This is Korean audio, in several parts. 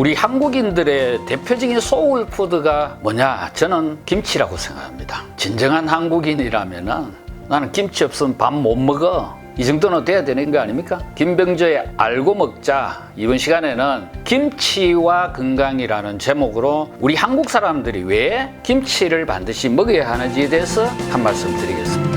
우리 한국인들의 대표적인 소울푸드가 뭐냐? 저는 김치라고 생각합니다. 진정한 한국인이라면은 나는 김치 없으면 밥 못 먹어. 이 정도는 돼야 되는 거 아닙니까? 김병조의 알고 먹자. 이번 시간에는 김치와 건강이라는 제목으로 우리 한국 사람들이 왜 김치를 반드시 먹어야 하는지에 대해서 한 말씀 드리겠습니다.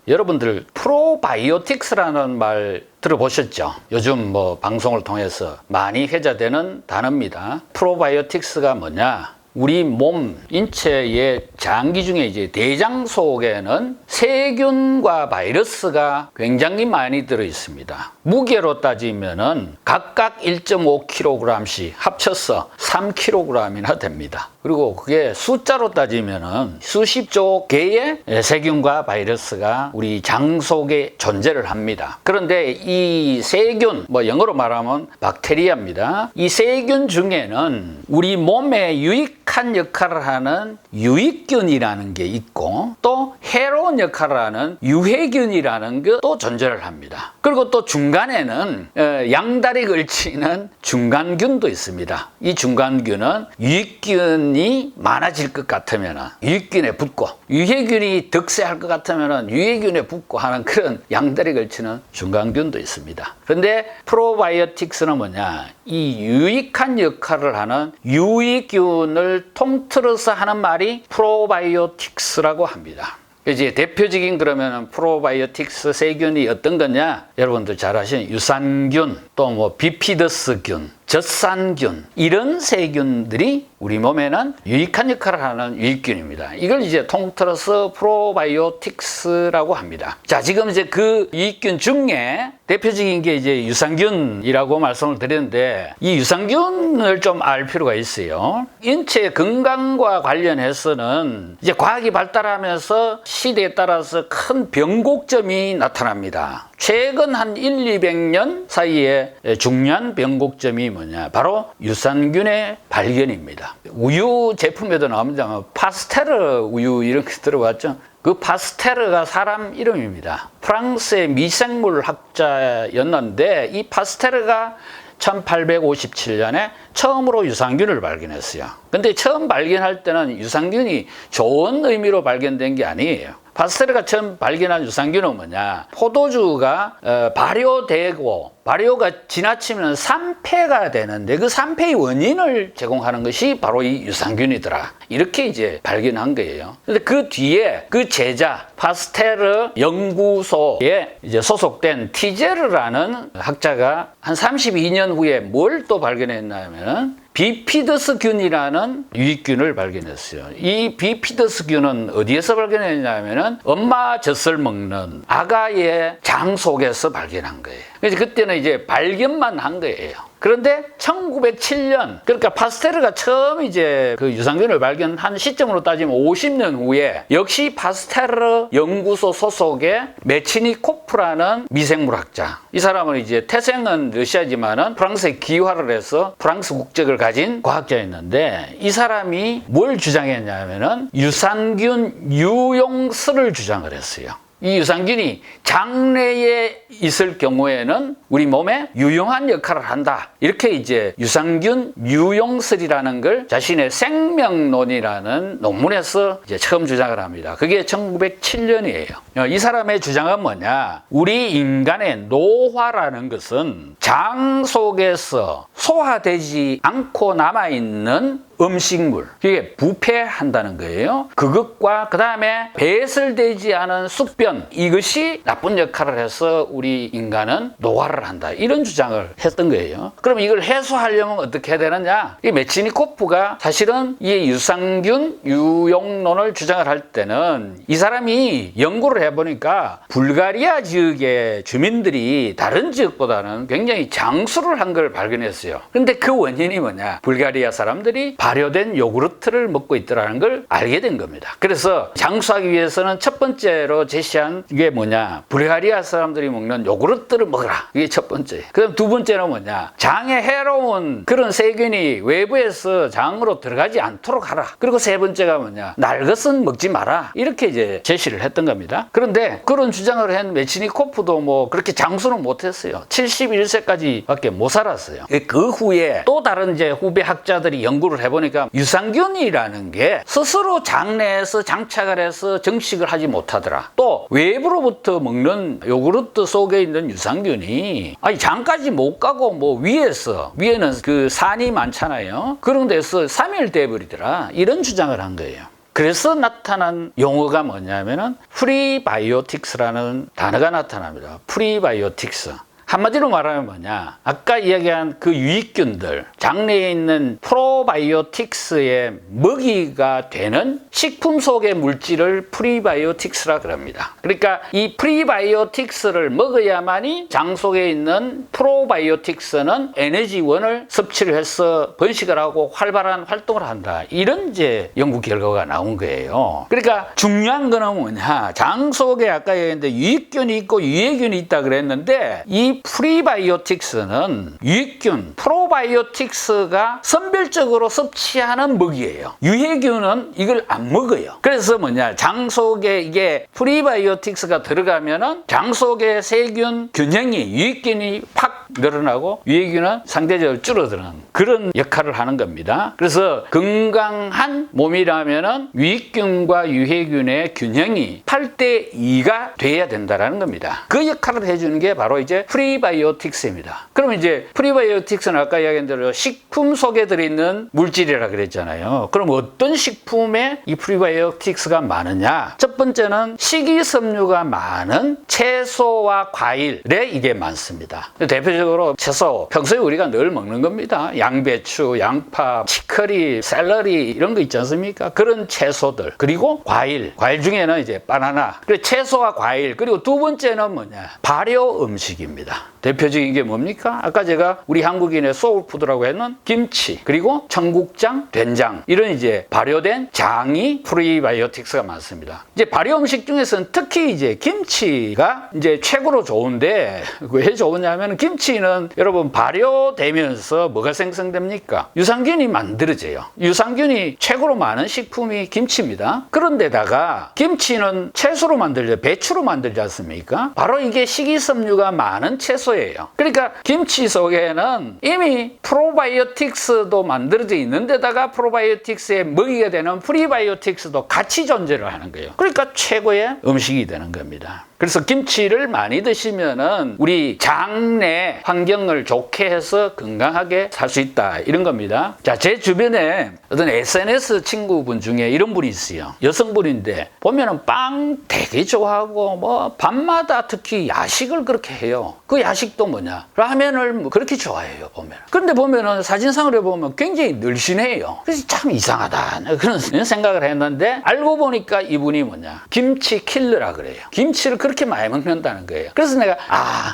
여러분들 프로바이오틱스라는 말 들어보셨죠? 요즘 방송을 통해서 많이 회자되는 단어입니다. 프로바이오틱스가 뭐냐? 우리 몸 인체의 장기 중에 이제 대장 속에는 세균과 바이러스가 굉장히 많이 들어 있습니다. 무게로 따지면은 각각 1.5kg씩 합쳐서 3kg이나 됩니다. 그리고 그게 숫자로 따지면은 수십조 개의 세균과 바이러스가 우리 장 속에 존재를 합니다. 그런데 이 세균, 영어로 말하면 박테리아입니다. 이 세균 중에는 우리 몸에 유익한 역할을 하는 유익균이라는 게 있고 또 해로운 역할을 하는 유해균이라는 것도 존재를 합니다. 그리고 또 중간에는 양다리 걸치는 중간균도 있습니다. 이 중간균은 유익균이 많아질 것 같으면 유익균에 붙고 유해균이 득세할 것 같으면 유해균에 붙고 하는 그런 양다리 걸치는 중간균도 있습니다. 그런데 프로바이오틱스는 뭐냐? 이 유익한 역할을 하는 유익균을 통틀어서 하는 말이 프로바이오틱스라고 합니다. 이제 대표적인 그러면 프로바이오틱스 세균이 어떤 거냐? 여러분들 잘 아시는 유산균, 또 비피더스균, 젖산균 이런 세균들이 우리 몸에는 유익한 역할을 하는 유익균입니다. 이걸 이제 통틀어서 프로바이오틱스라고 합니다. 자, 지금 이제 그 유익균 중에 대표적인 게 이제 유산균이라고 말씀을 드렸는데 이 유산균을 좀 알 필요가 있어요. 인체 건강과 관련해서는 이제 과학이 발달하면서 시대에 따라서 큰 변곡점이 나타납니다. 최근 한 200년 사이에 중요한 변곡점이 뭐냐? 바로 유산균의 발견입니다. 우유 제품에도 나옵니다. 파스테르 우유 이런 거 들어봤죠? 그 파스테르가 사람 이름입니다. 프랑스의 미생물 학자였는데 이 파스테르가 1857년에 처음으로 유산균을 발견했어요. 근데 처음 발견할 때는 유산균이 좋은 의미로 발견된 게 아니에요. 파스테르가 처음 발견한 유산균은 뭐냐? 포도주가 발효되고 발효가 지나치면 산패가 되는데 그 산패의 원인을 제공하는 것이 바로 이 유산균이더라. 이렇게 이제 발견한 거예요. 근데 그 뒤에 그 제자 파스테르 연구소에 이제 소속된 티제르라는 학자가 한 32년 후에 뭘 또 발견했냐면 비피더스균이라는 유익균을 발견했어요. 이 비피더스균은 어디에서 발견했냐면은 엄마 젖을 먹는 아가의 장 속에서 발견한 거예요. 그래서 그때는 이제 발견만 한 거예요. 그런데 1907년, 그러니까 파스테르가 처음 이제 그 유산균을 발견한 시점으로 따지면 50년 후에 역시 파스테르 연구소 소속의 메치니코프라는 미생물학자. 이 사람은 이제 태생은 러시아지만은 프랑스에 귀화를 해서 프랑스 국적을 가진 과학자였는데 이 사람이 뭘 주장했냐면은 유산균 유용슬을 주장을 했어요. 이 유산균이 장내에 있을 경우에는 우리 몸에 유용한 역할을 한다. 이렇게 이제 유산균 유용슬이라는 걸 자신의 생명론이라는 논문에서 이제 처음 주장을 합니다. 그게 1907년이에요. 이 사람의 주장은 뭐냐? 우리 인간의 노화라는 것은 장 속에서 소화되지 않고 남아있는 음식물, 그게 부패한다는 거예요. 그것과 그 다음에 배설되지 않은 숙변, 이것이 나쁜 역할을 해서 우리 인간은 노화를 한다. 이런 주장을 했던 거예요. 그럼 이걸 해소하려면 어떻게 해야 되느냐? 이 메치니코프가 사실은 이 유산균 유용론을 주장을 할 때는 이 사람이 연구를 해보니까 불가리아 지역의 주민들이 다른 지역보다는 굉장히 장수를 한 걸 발견했어요. 근데 그 원인이 뭐냐? 불가리아 사람들이 발효된 요구르트를 먹고 있더라는 걸 알게 된 겁니다. 그래서 장수하기 위해서는 첫 번째로 제시한 게 뭐냐, 불가리아 사람들이 먹는 요구르트를 먹어라. 이게 첫 번째. 그다음 두 번째는 뭐냐, 장에 해로운 그런 세균이 외부에서 장으로 들어가지 않도록 하라. 그리고 세 번째가 뭐냐, 날 것은 먹지 마라. 이렇게 이제 제시를 했던 겁니다. 그런데 그런 주장을 한 메치니코프도 뭐 그렇게 장수는 못했어요. 71세까지 밖에 못 살았어요. 그 후에 또 다른 이제 후배 학자들이 연구를 해보니까 유산균이라는 게 스스로 장내에서 장착을 해서 정식을 하지 못하더라. 또 외부로부터 먹는 요구르트 속에 있는 유산균이 아니 장까지 못 가고 뭐 위에는 그 산이 많잖아요. 그런 데서 사멸돼 버리더라. 이런 주장을 한 거예요. 그래서 나타난 용어가 뭐냐면은 프리바이오틱스라는 단어가 나타납니다. 프리바이오틱스. 한마디로 말하면 뭐냐, 아까 이야기한 그 유익균들, 장내에 있는 프로바이오틱스의 먹이가 되는 식품 속의 물질을 프리바이오틱스라 그럽니다. 그러니까 이 프리바이오틱스를 먹어야만이 장 속에 있는 프로바이오틱스는 에너지원을 섭취를 해서 번식을 하고 활발한 활동을 한다. 이런 이제 연구 결과가 나온 거예요. 그러니까 중요한 거는 뭐냐, 장 속에 아까 얘기했는데 유익균이 있고 유해균이 있다 그랬는데 이 프리바이오틱스는 유익균, 프로바이오틱스가 선별적으로 섭취하는 먹이에요. 유해균은 이걸 안 먹어요. 그래서 뭐냐, 장 속에 이게 프리바이오틱스가 들어가면은 장 속의 세균 균형이, 유익균이 팍 늘어나고 유해균은 상대적으로 줄어드는 그런 역할을 하는 겁니다. 그래서 건강한 몸이라면은 유익균과 유해균의 균형이 8대2가 돼야 된다는 겁니다. 그 역할을 해주는 게 바로 이제 프리바이오틱스입니다. 그러면 이제 프리바이오틱스는 아까 이야기한 대로 식품 속에 들어있는 물질이라 그랬잖아요. 그럼 어떤 식품에 이 프리바이오틱스가 많으냐? 첫 번째는 식이섬유가 많은 채소와 과일에 이게 많습니다. 대표적으로 채소, 평소에 우리가 늘 먹는 겁니다. 양배추, 양파, 치커리, 샐러리 이런 거 있지 않습니까? 그런 채소들. 그리고 과일 중에는 이제 바나나. 그리고 채소와 과일. 그리고 두 번째는 뭐냐? 발효 음식입니다. 대표적인 게 뭡니까? 아까 제가 우리 한국인의 소울푸드라고 했는 김치, 그리고 청국장, 된장, 이런 이제 발효된 장이 프리바이오틱스가 많습니다. 이제 발효 음식 중에서는 특히 이제 김치가 이제 최고로 좋은데, 왜 좋으냐면 김치는 여러분 발효되면서 뭐가 생성됩니까? 유산균이 만들어져요. 유산균이 최고로 많은 식품이 김치입니다. 그런데다가 김치는 채소로 만들죠. 배추로 만들지 않습니까? 바로 이게 식이섬유가 많은 채소 예요. 그러니까 김치 속에는 이미 프로바이오틱스도 만들어져 있는데다가 프로바이오틱스의 먹이가 되는 프리바이오틱스도 같이 존재를 하는 거예요. 그러니까 최고의 음식이 되는 겁니다. 그래서 김치를 많이 드시면은 우리 장내 환경을 좋게 해서 건강하게 살 수 있다, 이런 겁니다. 자, 제 주변에 어떤 SNS 친구분 중에 이런 분이 있어요. 여성분인데 보면은 빵 되게 좋아하고 뭐 밤마다 특히 야식을 그렇게 해요. 그 야식도 뭐냐, 라면을 뭐 그렇게 좋아해요, 보면. 그런데 보면은 사진상으로 보면 굉장히 늘씬해요. 그래서 참 이상하다, 그런 생각을 했는데 알고 보니까 이분이 뭐냐, 김치 킬러라 그래요. 김치를 그렇게 많이 먹는다는 거예요. 그래서 내가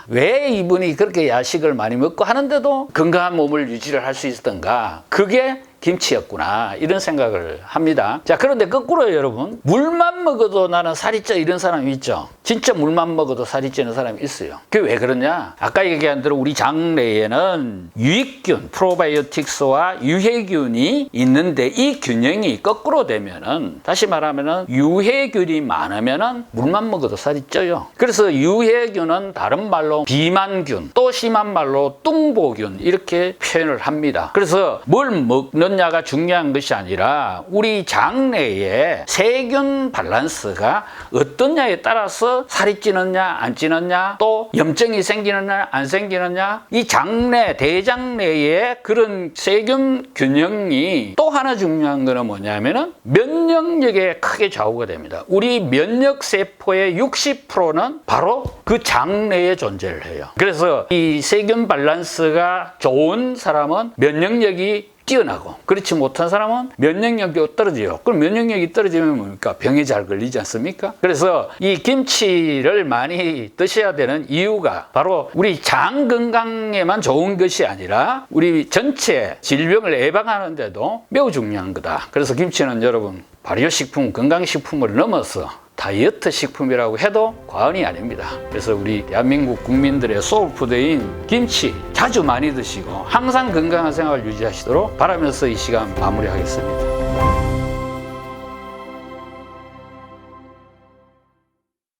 왜 이분이 그렇게 야식을 많이 먹고 하는데도 건강한 몸을 유지를 할 수 있었던가, 그게 김치였구나, 이런 생각을 합니다. 자, 그런데 거꾸로 여러분, 물만 먹어도 나는 살이 쪄, 이런 사람이 있죠. 진짜 물만 먹어도 살이 찌는 사람이 있어요. 그게 왜 그러냐? 아까 얘기한 대로 우리 장내에는 유익균, 프로바이오틱스와 유해균이 있는데 이 균형이 거꾸로 되면은, 다시 말하면은 유해균이 많으면은 물만 먹어도 살이 쪄요. 그래서 유해균은 다른 말로 비만균, 또 심한 말로 뚱보균, 이렇게 표현을 합니다. 그래서 뭘 먹느냐가 중요한 것이 아니라 우리 장내에 세균 밸런스가 어떠냐에 따라서 살이 찌느냐 안 찌느냐, 또 염증이 생기느냐 안 생기느냐, 이 장내, 대장내에 그런 세균 균형이 또 하나 중요한 거는 뭐냐면은 면역력에 크게 좌우가 됩니다. 우리 면역세포의 60%는 바로 그 장내에 존재를 해요. 그래서 이 세균 밸런스가 좋은 사람은 면역력이 뛰어나고, 그렇지 못한 사람은 면역력이 떨어져요. 그럼 면역력이 떨어지면 뭡니까? 병에 잘 걸리지 않습니까? 그래서 이 김치를 많이 드셔야 되는 이유가 바로 우리 장 건강에만 좋은 것이 아니라 우리 전체 질병을 예방하는 데도 매우 중요한 거다. 그래서 김치는 여러분 발효식품, 건강식품을 넘어서 다이어트 식품이라고 해도 과언이 아닙니다. 그래서 우리 대한민국 국민들의 소울푸드인 김치 자주 많이 드시고 항상 건강한 생활 유지하시도록 바라면서 이 시간 마무리하겠습니다.